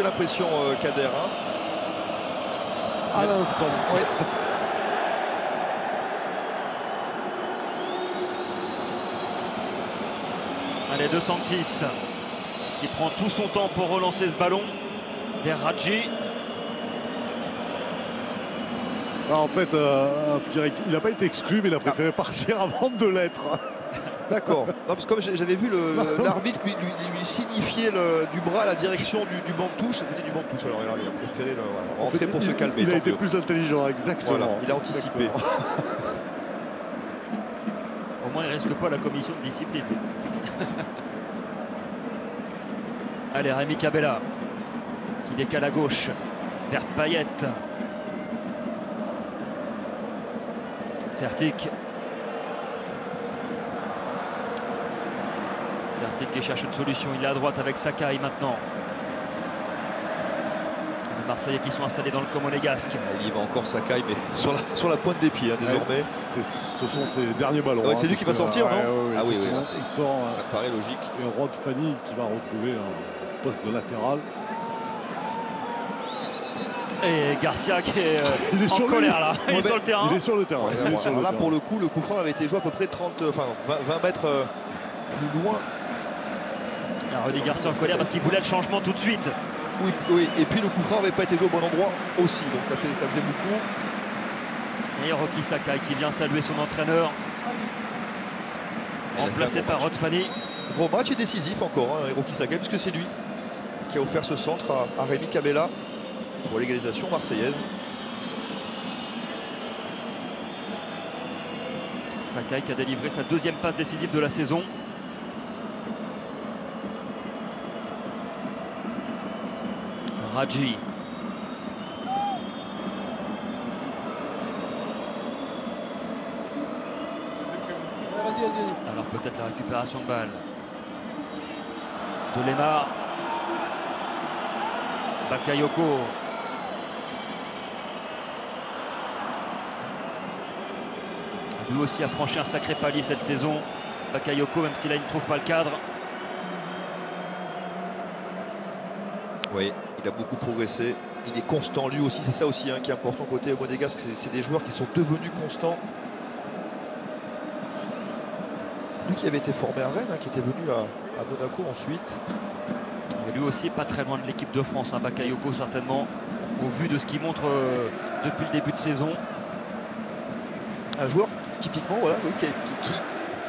j'ai l'impression, Kader. Hein. À l'instant. Ouais. Allez, De Sanctis qui prend tout son temps pour relancer ce ballon vers Radji. En fait, il n'a pas été exclu, mais il a préféré partir avant de l'être. D'accord. Parce que comme j'avais vu l'arbitre lui signifier du bras à la direction du banc de touche, c'était du banc de touche. Alors il a préféré rentrer pour se calmer. Il a été plus intelligent, exactement. Voilà, il a anticipé. Au moins, il risque pas la commission de discipline. Allez, Rémi Cabella qui décale à gauche vers Payet. Sertic qui cherche une solution. Il est à droite avec Sakai maintenant. Les Marseillais qui sont installés dans le Como Monégasque. Il y va encore Sakai, mais sur la pointe des pieds désormais. Ce sont ses derniers ballons. Ouais, c'est lui qui va sortir, non? Ah oui, il sort. Ça paraît logique. Et Rod Fanny qui va retrouver un poste de latéral. Et Garcia qui est en colère là. Il est sur le terrain. Il est sur le terrain. Là, pour le coup, le coup franc avait été joué à peu près 20 mètres plus loin. Alors, Rudy Garcia en colère parce qu'il voulait le changement tout de suite. Oui, et puis le coup franc n'avait pas été joué au bon endroit aussi, donc ça faisait beaucoup. Et Rocky Sakai qui vient saluer son entraîneur, remplacé par Rod Fanny. Gros match et décisif encore, Rocky Sakai, puisque c'est lui qui a offert ce centre à Rémi Cabella pour l'égalisation marseillaise. Sakai qui a délivré sa deuxième passe décisive de la saison. Radji. Alors peut-être la récupération de balle de Lemar. Bakayoko. Lui aussi a franchi un sacré palier cette saison. Bakayoko, même si là il ne trouve pas le cadre. Oui, il a beaucoup progressé. Il est constant lui aussi, c'est ça aussi qui est important côté monégasque. C'est des joueurs qui sont devenus constants. Lui qui avait été formé à Rennes, qui était venu à Monaco ensuite. Et lui aussi pas très loin de l'équipe de France, Bakayoko certainement, au vu de ce qu'il montre depuis le début de saison. Un joueur typiquement qui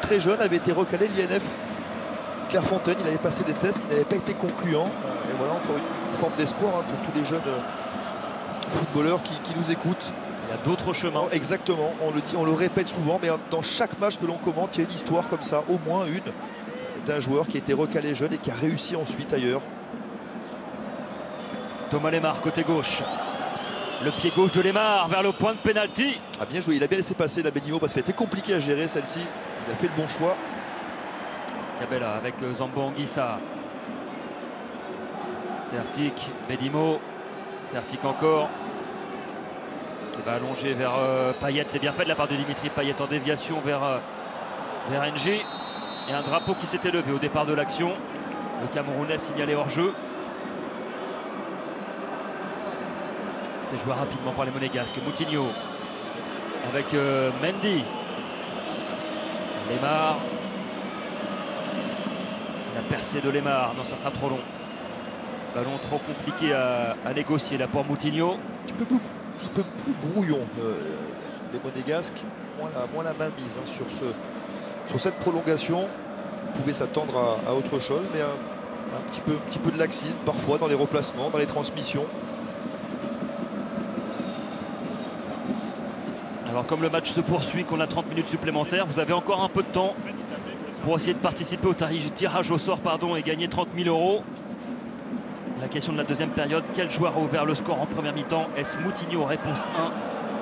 très jeune avait été recalé l'INF Clairefontaine. Il avait passé des tests qui n'avaient pas été concluants. Et voilà encore une forme d'espoir pour tous les jeunes footballeurs qui nous écoutent. Il y a d'autres chemins. Exactement, on le dit, on le répète souvent, mais dans chaque match que l'on commente, il y a une histoire comme ça, au moins une, d'un joueur qui a été recalé jeune et qui a réussi ensuite ailleurs. Thomas Lemar, côté gauche. Le pied gauche de Lemar vers le point de pénalty. Ah, bien joué, il a bien laissé passer la Benimo parce qu'elle était compliquée à gérer celle-ci. Il a fait le bon choix. Cabella avec Zambo Anguissa. Sertic, Bedimo. Sertic encore. Qui va allonger vers Payet. C'est bien fait de la part de Dimitri Payet en déviation vers NG. Et un drapeau qui s'était levé au départ de l'action. Le Camerounais signalé hors jeu. C'est joué rapidement par les Monégasques. Moutinho avec Mendy. Lemar. La percée de Lemar. Non, ça sera trop long. Ballon trop compliqué à négocier là pour Moutinho. Un petit peu plus brouillon les Monégasques, moins la main mise sur cette prolongation. On pouvait s'attendre à autre chose, mais un petit peu de laxisme parfois dans les replacements, dans les transmissions. Alors comme le match se poursuit, qu'on a 30 minutes supplémentaires, vous avez encore un peu de temps pour essayer de participer au tirage au sort et gagner 30 000 €. La question de la deuxième période, quel joueur a ouvert le score en première mi-temps? Est-ce Moutinho, réponse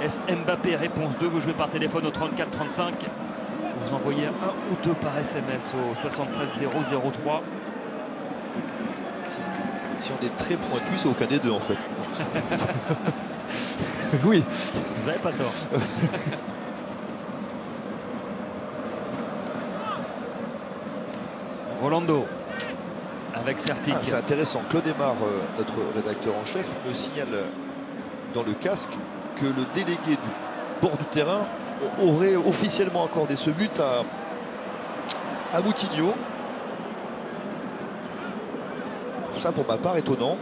1? Est-ce Mbappé, réponse 2? Vous jouez par téléphone au 34 35. Vous envoyez 1 ou 2 par SMS au 73 003. Si on est très pointu, c'est aucun des deux en fait. Oui. Vous n'avez pas tort. Rolando. avec Sertic. C'est intéressant. Claude Aymar, notre rédacteur en chef, me signale dans le casque que le délégué du bord du terrain aurait officiellement accordé ce but à Moutinho. Ça, pour ma part, étonnant.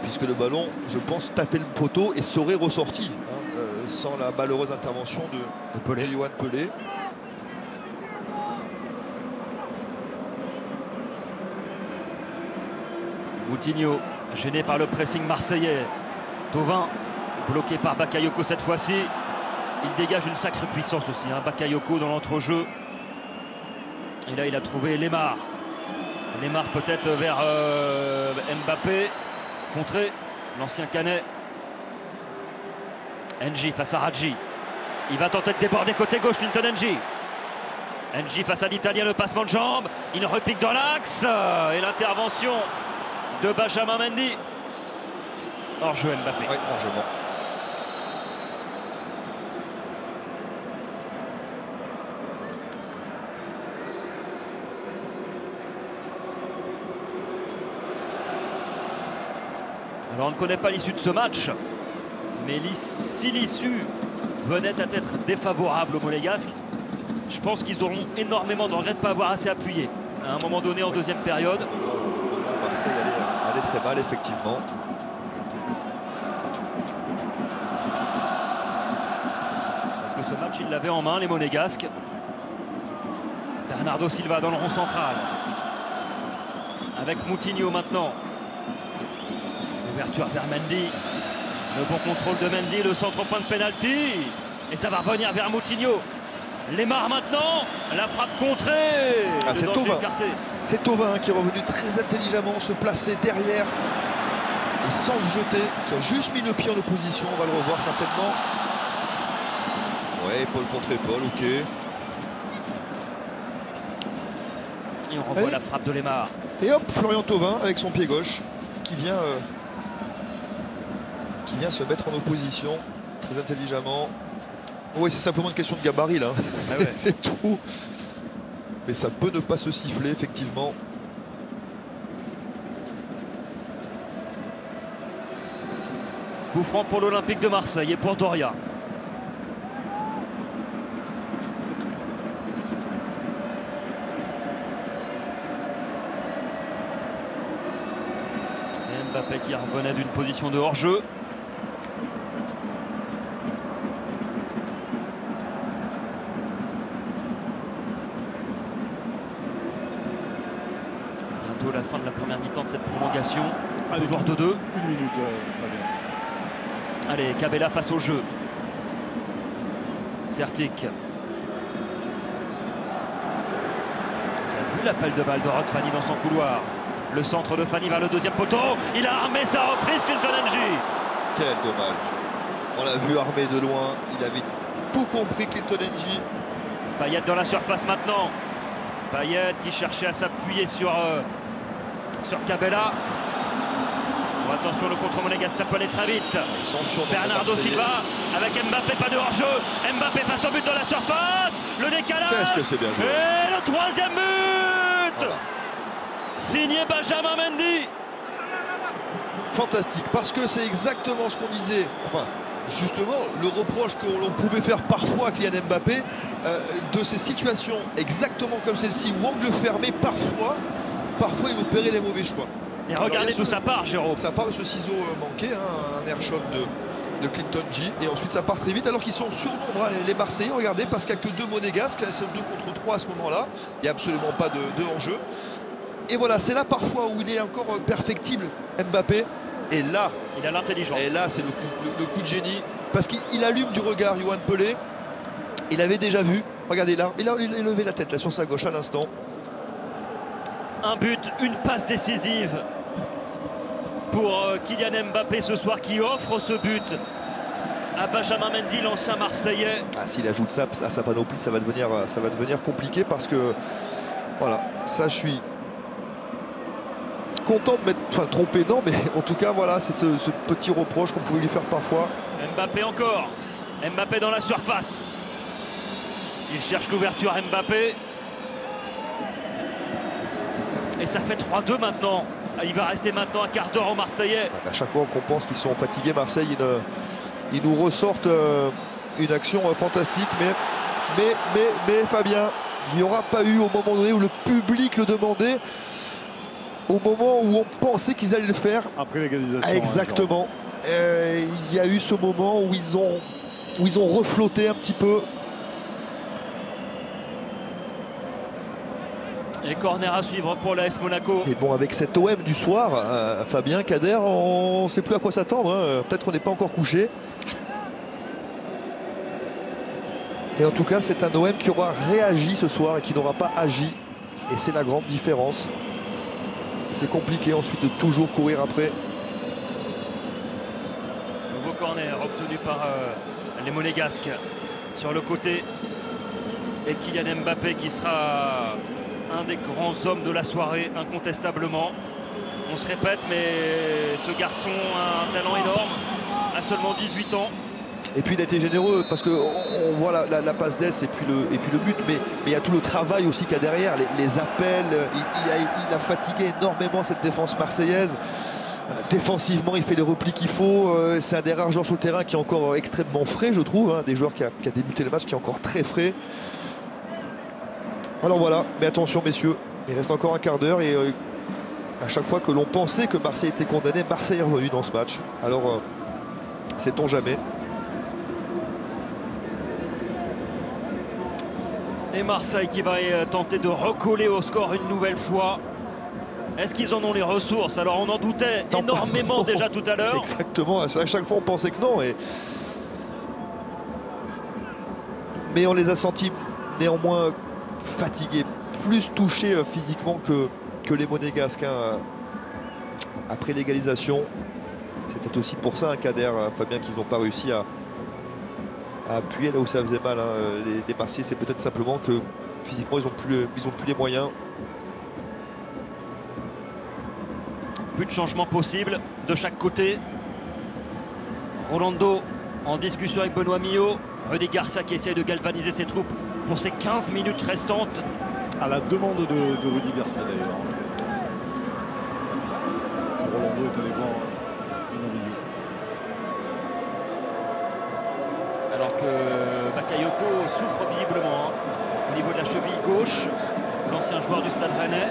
Puisque le ballon, je pense, tapait le poteau et serait ressorti, hein, sans la malheureuse intervention de Yohan Pelé. Moutinho, gêné par le pressing marseillais. Thauvin, bloqué par Bakayoko cette fois-ci. Il dégage une sacrée puissance aussi, hein, Bakayoko dans l'entrejeu. Et là, il a trouvé Lemar. Lemar peut-être vers Mbappé. Contré, l'ancien Canet. N'Ji face à Hadji. Il va tenter de déborder côté gauche, Clinton N'Ji. N'Ji face à l'Italien, le passement de jambe. Il repique dans l'axe. Et l'intervention de Benjamin Mendy. Hors-jeu Mbappé. Oui, largement. Alors on ne connaît pas l'issue de ce match, mais si l'issue venait à être défavorable aux Monégasques, je pense qu'ils auront énormément de regrets de ne pas avoir assez appuyé à un moment donné en deuxième période. Marseille allait très mal, effectivement. Parce que ce match, ils l'avaient en main, les Monégasques. Bernardo Silva dans le rond central. Avec Moutinho maintenant. Ouverture vers Mendy. Le bon contrôle de Mendy, le centre au point de pénalty. Et ça va revenir vers Moutinho. Lemar maintenant. La frappe contrée. C'est Thauvin. C'est Thauvin qui est revenu très intelligemment se placer derrière. Et sans se jeter. Qui a juste mis le pied en opposition. On va le revoir certainement. Ouais, épaule contre épaule, ok. Et on revoit la frappe de Lemar. Et hop, Florian Thauvin avec son pied gauche qui vient se mettre en opposition très intelligemment. Oui, c'est simplement une question de gabarit là. Ah ouais. C'est tout. Mais ça peut ne pas se siffler, effectivement. Coup franc pour l'Olympique de Marseille et pour Doria. Et Mbappé qui revenait d'une position de hors-jeu. La fin de la première mi-temps de cette prolongation. Toujours 2-2. Une minute, Fabien. Allez, Cabella face au jeu. Sertic. Il a vu l'appel de balle de Rod Fanny dans son couloir. Le centre de Fanny vers le deuxième poteau. Il a armé sa reprise, Clinton N'Ji. Quel dommage. On l'a vu armé de loin. Il avait tout compris, Clinton N'Ji. Payet dans la surface maintenant. Payet qui cherchait à s'appuyer sur Cabella. Bon, attention, le contre monégasque, ça peut aller très vite. Bernardo Silva avec Mbappé, pas de hors-jeu. Mbappé face au but dans la surface. Le décalage. Qu'est-ce que c'est bien joué. Et le troisième but, voilà. Signé Benjamin Mendy. Fantastique, parce que c'est exactement ce qu'on disait. Enfin, justement, le reproche que l'on pouvait faire parfois à Kylian Mbappé, de ces situations exactement comme celle-ci, où angle fermé, parfois il opérait les mauvais choix. Et regardez d'où ça part, Jérôme. Ça part de ce ciseau manqué, hein, un air shot de Clinton N'Ji, et ensuite ça part très vite, alors qu'ils sont surnombreux, les Marseillais. Regardez, parce qu'il n'y a que 2 Monégasques, ils sont 2 contre 3 à ce moment-là. Il n'y a absolument pas de hors-jeu. Et voilà, c'est là parfois où il est encore perfectible, Mbappé. Et là, il a l'intelligence. Et là, c'est le coup de génie. Parce qu'il allume du regard, Yohan Pelé. Il avait déjà vu. Regardez là, il a levé la tête là sur sa gauche à l'instant. Un but, une passe décisive pour Kylian Mbappé ce soir, qui offre ce but à Benjamin Mendy, l'ancien Marseillais. Ah, s'il ajoute ça à sa panoplie, ça va devenir compliqué, parce que voilà, ça je suis content de mettre, enfin trompé non, mais en tout cas voilà, c'est ce petit reproche qu'on pouvait lui faire parfois. Mbappé encore, Mbappé dans la surface. Il cherche l'ouverture, Mbappé. Et ça fait 3-2 maintenant. Il va rester maintenant un quart d'heure aux Marseillais. À chaque fois qu'on pense qu'ils sont fatigués, Marseille, ils nous ressortent une action fantastique. Mais Fabien, il n'y aura pas eu au moment donné où le public le demandait, au moment où on pensait qu'ils allaient le faire. Après l'égalisation. Exactement. Il y a eu ce moment où ils ont reflotté un petit peu. Et corner à suivre pour l'AS Monaco. Et bon, avec cet OM du soir, Fabien, Kader, on ne sait plus à quoi s'attendre. Hein. Peut-être qu'on n'est pas encore couché. Mais en tout cas, c'est un OM qui aura réagi ce soir et qui n'aura pas agi. Et c'est la grande différence. C'est compliqué ensuite de toujours courir après. Nouveau corner obtenu par les Monégasques sur le côté. Et Kylian Mbappé qui sera un des grands hommes de la soirée, incontestablement. On se répète, mais ce garçon a un talent énorme, a seulement 18 ans. Et puis il a été généreux parce qu'on voit la passe d'Es et puis le but, mais il y a tout le travail aussi qu'il y a derrière, les appels. Il a fatigué énormément cette défense marseillaise. Défensivement, il fait les replis qu'il faut. C'est un des rares joueurs sur le terrain qui est encore extrêmement frais, je trouve. Hein, des joueurs qui a débuté le match, qui est encore très frais. Alors voilà, mais attention messieurs, il reste encore un quart d'heure et à chaque fois que l'on pensait que Marseille était condamné, Marseille est revenu dans ce match. Alors, sait-on jamais. Et Marseille qui va tenter de recoller au score une nouvelle fois. Est-ce qu'ils en ont les ressources? Alors on en doutait énormément déjà tout à l'heure. Exactement, à chaque fois on pensait que non. Mais on les a sentis néanmoins fatigués, plus touchés physiquement que les Monégasques. Hein. Après l'égalisation, c'est peut-être aussi pour ça, un Kader, Fabien, qu'ils n'ont pas réussi à appuyer là où ça faisait mal. Hein. Les Marseillais, c'est peut-être simplement que physiquement, ils ont plus les moyens. Plus de changements possibles de chaque côté. Rolando en discussion avec Benoît Millot. Rudy Garcia qui essaie de galvaniser ses troupes pour ces 15 minutes restantes. À la demande de Rudy Garcia d'ailleurs. Rolando est allé voir Dinavidu. Alors que Bakayoko souffre visiblement au niveau de la cheville gauche. L'ancien joueur du Stade Rennais.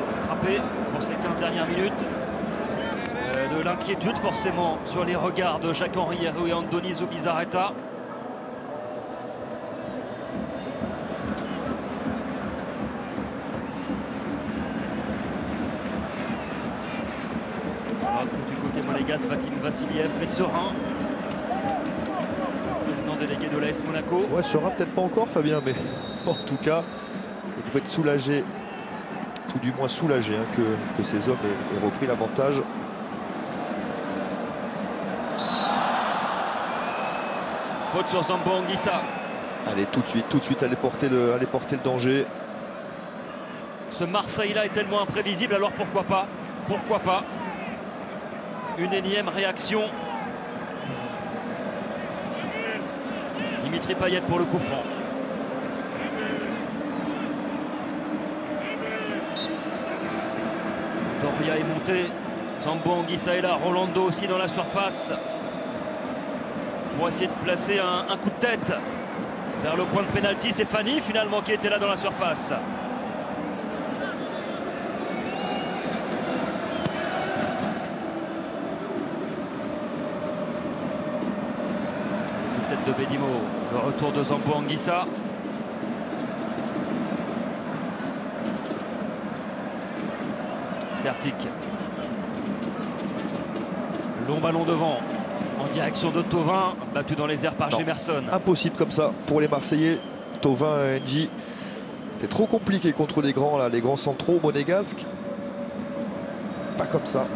Strappé pour ces 15 dernières minutes. De l'inquiétude forcément sur les regards de Jacques-Henri Hérault et Andoni Zubizarreta. Alors du côté monégasque, Vadim Vassiliev est serein. Le président délégué de l'AS Monaco. Ouais, serein peut-être pas encore Fabien, mais en tout cas, il doit être soulagé, tout du moins soulagé hein, que ces hommes aient repris l'avantage. Faute sur Zambo Anguissa. Allez, tout de suite, aller porter le danger. Ce Marseille-là est tellement imprévisible, alors pourquoi pas? Pourquoi pas? Une énième réaction. Dimitri Payet pour le coup franc. Doria est monté. Zambo Anguissa est là. Rolando aussi dans la surface. Pour essayer de placer un coup de tête vers le point de pénalty. C'est Fanny finalement qui était là dans la surface. Coup de tête de Bedimo. Le retour de Zambo Anguissa. Sertic. Long ballon devant. En direction de Thauvin, battu dans les airs par Gemerson. Impossible comme ça pour les Marseillais. Thauvin, N'Ji. C'est trop compliqué contre les grands, là, les grands centraux monégasques. Pas comme ça.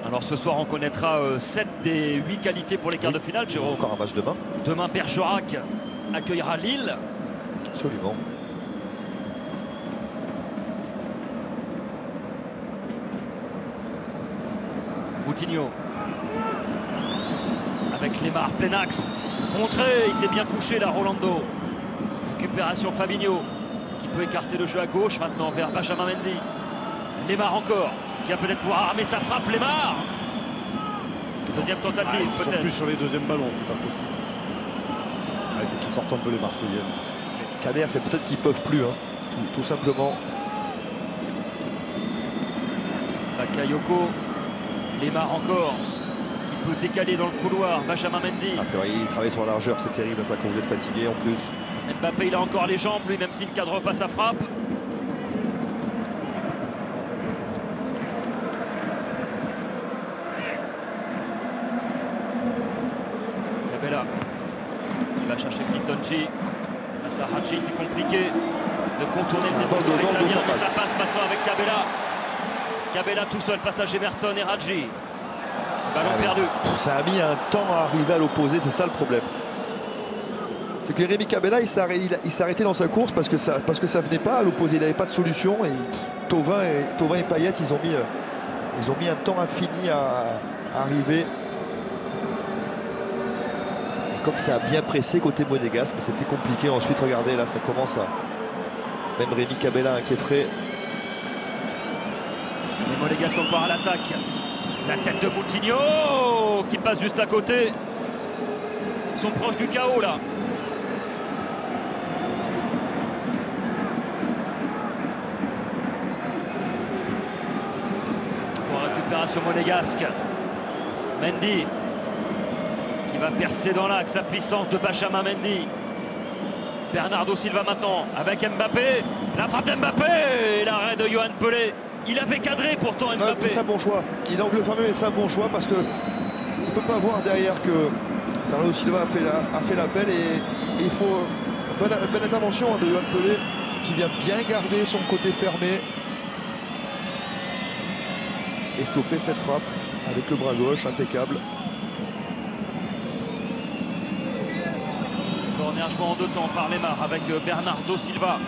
Alors ce soir, on connaîtra 7 des 8 qualifiés pour les quarts de finale, Jérôme. Encore un match demain. Demain, Bergerac accueillera Lille. Absolument. Moutinho avec Lemar, plein axe. Contré, il s'est bien couché là, Rolando. Récupération Fabinho, qui peut écarter le jeu à gauche maintenant vers Benjamin Mendy. Lemar encore, qui va peut-être pouvoir armer sa frappe, Lemar. Deuxième tentative, Ils sont peut-être. plus sur les deuxièmes ballons, c'est pas possible. Il faut qu'ils sortent un peu les Marseillais. Kader, c'est peut-être qu'ils peuvent plus, hein, tout simplement. Bakayoko, Lemar encore, qui peut décaler dans le couloir, Benjamin Mendy. Après, il travaille sur la largeur, c'est terrible, ça, quand vous êtes fatigué en plus. Mbappé, il a encore les jambes, lui, même s'il ne cadre pas sa frappe. Cabella, qui va chercher Clinton-G. Face à Hadji, c'est compliqué de contourner le défenseur italien, mais ça passe maintenant avec Cabella. Cabella tout seul face à Gemerson et Hadji. Ballon perdu. Ça a mis un temps à arriver à l'opposé, c'est ça le problème. C'est que Rémi Cabella, il s'est arrêté dans sa course parce que ça venait pas à l'opposé, il n'avait pas de solution. Et Thauvin et Payet, ils ont mis un temps infini à arriver. Et comme ça a bien pressé côté monégasque, c'était compliqué. Ensuite, regardez, là, ça commence à... Même Rémi Cabella qui est frais. Les monégasques encore à l'attaque. La tête de Moutinho qui passe juste à côté. Ils sont proches du chaos là. Pour récupération monégasque. Mendy qui va percer dans l'axe, la puissance de Benjamin Mendy. Bernardo Silva maintenant avec Mbappé. La frappe d'Mbappé et l'arrêt de Yohan Pelé. Il avait cadré pourtant Mbappé. C'est un bon choix. Il angle fameux, mais c'est un bon choix parce que on ne peut pas voir derrière que Bernardo Silva a fait l'appel et il faut une bonne intervention de Yohan Pelé qui vient bien garder son côté fermé et stopper cette frappe avec le bras gauche, impeccable. Corner joué en deux temps par Lemar avec Bernardo Silva.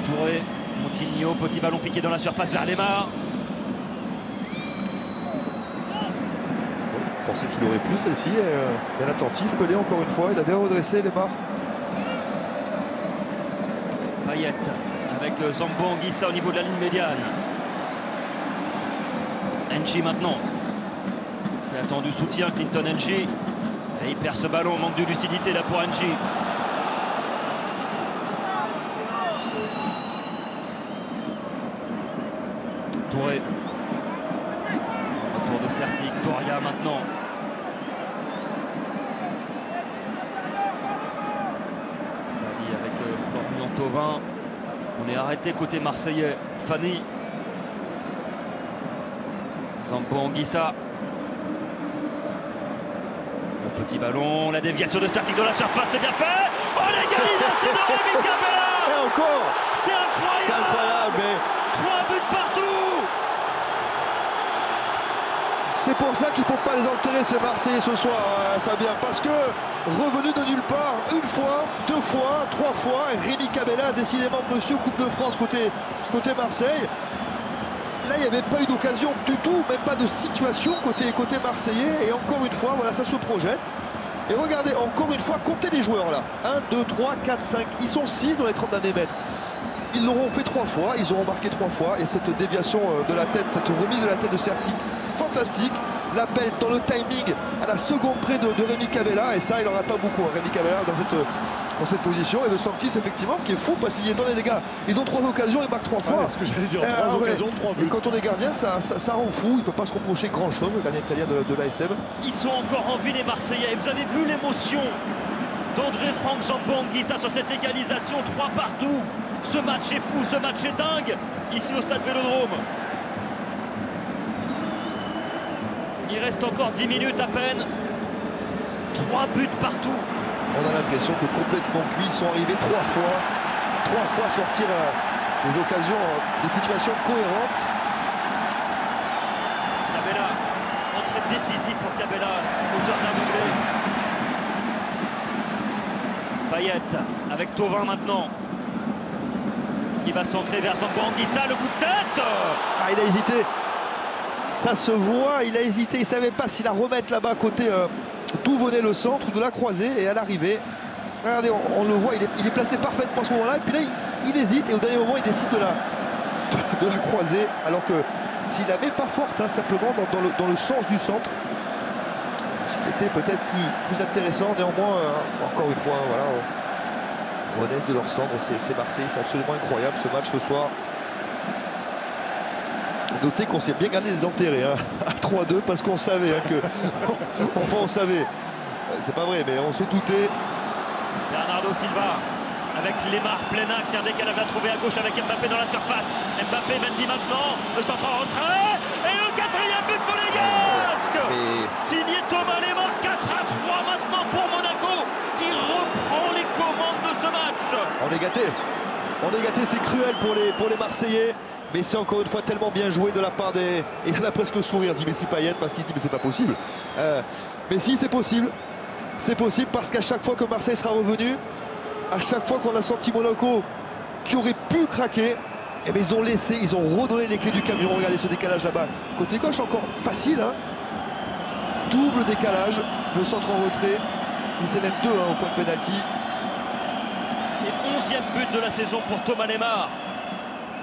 Touré, Moutinho, petit ballon piqué dans la surface vers Lemar. Je pensais qu'il aurait plu celle-ci, bien attentif. Pelé encore une fois, il avait redressé Lemar. Payet avec Zambo Anguissa au niveau de la ligne médiane. Enchi maintenant, qui a attendu soutien, Clinton Enchi. Et il perd ce ballon, manque de lucidité là pour Enchi. Touré. Retour de Sertic, Doria maintenant. Fanny avec Florian Thauvin. On est arrêté côté marseillais. Fanny. Zambo Anguissa. Le petit ballon, la déviation de Sertic dans la surface, c'est bien fait. Oh, l'égalisation de Rémi Cabella. Et encore. C'est incroyable. C'est incroyable, mais 3 buts partout. c'est pour ça qu'il ne faut pas les enterrer ces Marseillais ce soir, Fabien, parce que revenu de nulle part, une fois, deux fois, trois fois, Rémi Cabella, décidément monsieur Coupe de France côté Marseille. Là, il n'y avait pas eu d'occasion du tout, même pas de situation côté marseillais. Et encore une fois, voilà, ça se projette. Et regardez, encore une fois, comptez les joueurs là. 1, 2, 3, 4, 5. Ils sont 6 dans les 30 derniers mètres. Ils l'auront fait 3 fois, ils auront marqué 3 fois. Et cette déviation de la tête, cette remise de la tête de Sertic, fantastique. L'appel dans le timing à la seconde près de Rémi Cabella. Et ça, il n'en a pas beaucoup, Rémi Cabella, dans cette position. Et de Sanctis, effectivement, qui est fou parce qu'il y est attendez les gars, ils ont 3 occasions, ils marquent 3 fois. C'est ce que j'allais dire, 3 occasions, 3 buts. Et quand on est gardien, ça rend fou. Il ne peut pas se reprocher grand chose, le gardien italien de l'ASM. Ils sont encore en vie les Marseillais. Et vous avez vu l'émotion d'André Franck Zambo Anguissa sur cette égalisation, 3 partout. Ce match est fou, ce match est dingue ici au stade Vélodrome. Il reste encore 10 minutes à peine. 3 buts partout. On a l'impression que complètement cuits, ils sont arrivés 3 fois sortir des occasions, des situations cohérentes. Cabella, entrée décisive pour Cabella, auteur d'un doublé. Payet avec Thauvin maintenant, qui va centrer vers Zambo Anguissa, le coup de tête. Ah, il a hésité. Ça se voit, il a hésité, il ne savait pas s'il la remettre là-bas à côté d'où venait le centre ou de la croisée. Et à l'arrivée, regardez, on le voit, il est placé parfaitement à ce moment-là. Et puis là, il hésite et au dernier moment, il décide de la croiser. Alors que s'il la met pas forte, hein, simplement dans le sens du centre, c'était peut-être plus intéressant. Néanmoins, encore une fois, voilà, renaissent de leur cendre, c'est Marseille, c'est absolument incroyable ce match ce soir. Notez qu'on s'est bien gardé les enterrés hein, à 3-2 parce qu'on savait hein, que. Enfin, on savait. C'est pas vrai, mais on se doutait. Bernardo Silva avec Lemar plein axe, il y a un décalage à trouver à gauche avec Mbappé dans la surface. Mbappé, Mendy maintenant, le centre en retrait et le 4e but monégasque. Signé Thomas Lemar, 4-3 maintenant pour Monaco qui reprend les commandes de ce match. On est gâtés, c'est cruel pour les Marseillais. Mais c'est encore une fois tellement bien joué de la part des... Et il a presque le sourire, Dimitri Payet, parce qu'il se dit mais c'est pas possible. Mais si, c'est possible. C'est possible parce qu'à chaque fois que Marseille sera revenu, à chaque fois qu'on a senti Monaco qui aurait pu craquer, eh bien, ils ont redonné les clés du camion. Regardez ce décalage là-bas. Côté gauche, encore facile. Hein. Double décalage, le centre en retrait. Ils étaient même deux hein, au point de pénalty. Et 11e but de la saison pour Thomas Lemar.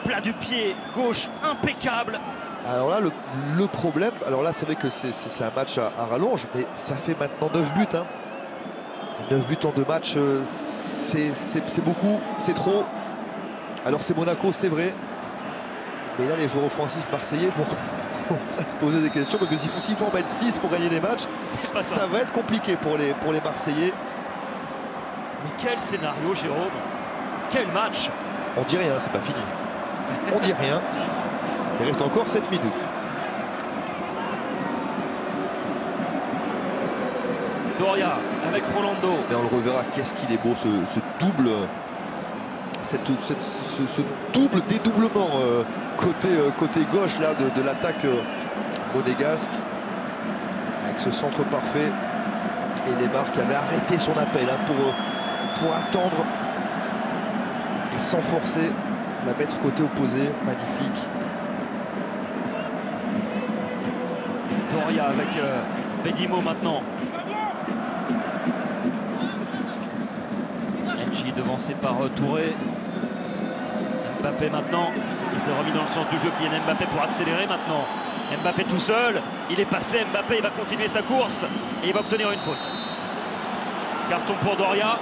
Plat du pied gauche impeccable. Alors là, le problème, alors là, c'est vrai que c'est un match à rallonge, mais ça fait maintenant 9 buts. Hein. 9 buts en 2 matchs, c'est beaucoup, c'est trop. Alors c'est Monaco, c'est vrai. Mais là, les joueurs offensifs marseillais vont ça se poser des questions, parce que s'il faut en mettre 6 pour gagner les matchs, ça va être compliqué pour les Marseillais. Mais quel scénario, Jérôme. Quel match. On dit rien, c'est pas fini. On dit rien. Il reste encore 7 minutes. Doria avec Rolando. Mais on le reverra, qu'est-ce qu'il est beau ce double. Ce double dédoublement côté gauche là de l'attaque monégasque. Avec ce centre parfait. Et Lemar qui avait arrêté son appel hein, pour attendre. Et sans forcer. La mettre côté opposé, magnifique. Doria avec Bedimo maintenant. Enchi devancé par Touré. Mbappé maintenant qui s'est remis dans le sens du jeu. Kylian Mbappé pour accélérer maintenant. Mbappé tout seul. Il est passé. Mbappé il va continuer sa course et il va obtenir une faute. Carton pour Doria.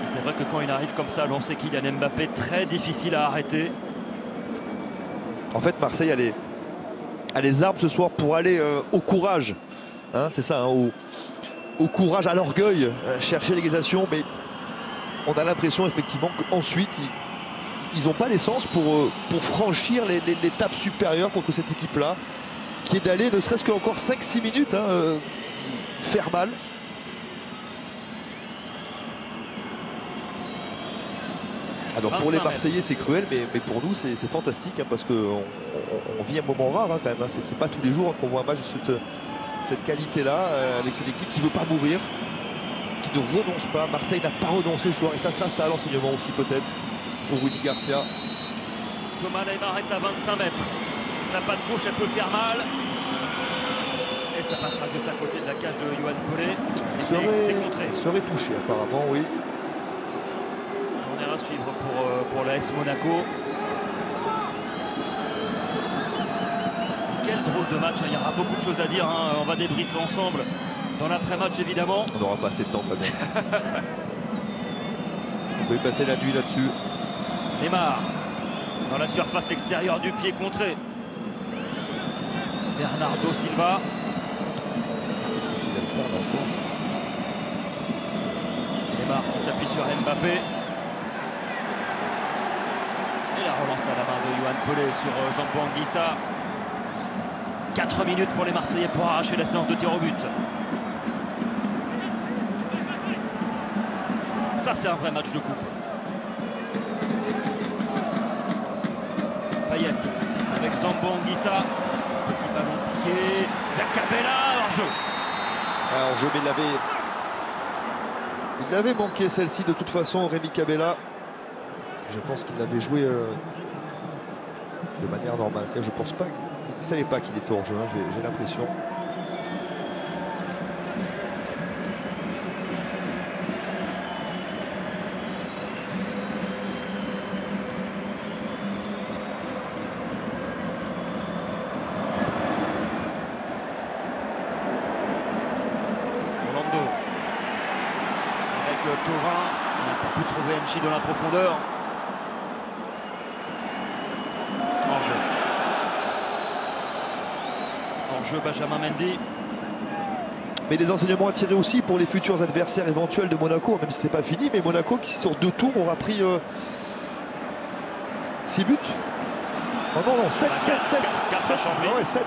C'est vrai que quand il arrive comme ça à lancer Kylian Mbappé, très difficile à arrêter. En fait, Marseille a les armes ce soir pour aller au courage. Hein, c'est ça, hein, au courage, à l'orgueil, chercher l'égalisation. Mais on a l'impression effectivement qu'ensuite, ils n'ont pas l'essence pour franchir l'étape supérieure contre cette équipe-là, qui est d'aller ne serait-ce qu'encore 5-6 minutes hein, faire mal. Alors pour les Marseillais c'est cruel, mais pour nous c'est fantastique hein, parce qu'on vit un moment rare hein, quand même. Hein. C'est pas tous les jours hein, qu'on voit un match de cette qualité-là avec une équipe qui ne veut pas mourir, qui ne renonce pas. Marseille n'a pas renoncé ce soir et ça a l'enseignement aussi peut-être pour Rudy Garcia. Thomas Lemar est à 25 mètres. Sa patte gauche elle peut faire mal. Et ça passera juste à côté de la cage de Yoann Pelé. C'est contré. Il serait touché apparemment, oui. À suivre pour l'AS Monaco. Quel drôle de match, il y aura beaucoup de choses à dire, hein. On va débriefer ensemble dans l'après-match évidemment. On n'aura pas assez de temps Fabien. On peut y passer la nuit là-dessus. Lemar dans la surface l'extérieur du pied contré. Bernardo Silva. Lemar qui s'appuie sur Mbappé. La relance à la main de Yoann Pelé sur Zambo Anguissa. 4 minutes pour les Marseillais pour arracher la séance de tir au but. Ça c'est un vrai match de coupe. Payet avec Zambo Anguissa. Petit ballon piqué vers Cabella, hors-jeu. Hors-jeu, mais il avait manqué celle-ci de toute façon, Rémi Cabella. Je pense qu'il l'avait joué de manière normale. Je pense pas. Il ne savait pas qu'il était hors jeu, hein, j'ai l'impression. Orlando avec Thauvin, il n'a pas pu trouver Enchi dans la profondeur. Hors-jeu Benjamin Mendy. Mais des enseignements à tirer aussi pour les futurs adversaires éventuels de Monaco, même si c'est pas fini, mais Monaco qui sur 2 tours aura pris 6 buts. Oh non, non, 7. 4 à Chambly. Ouais, 7.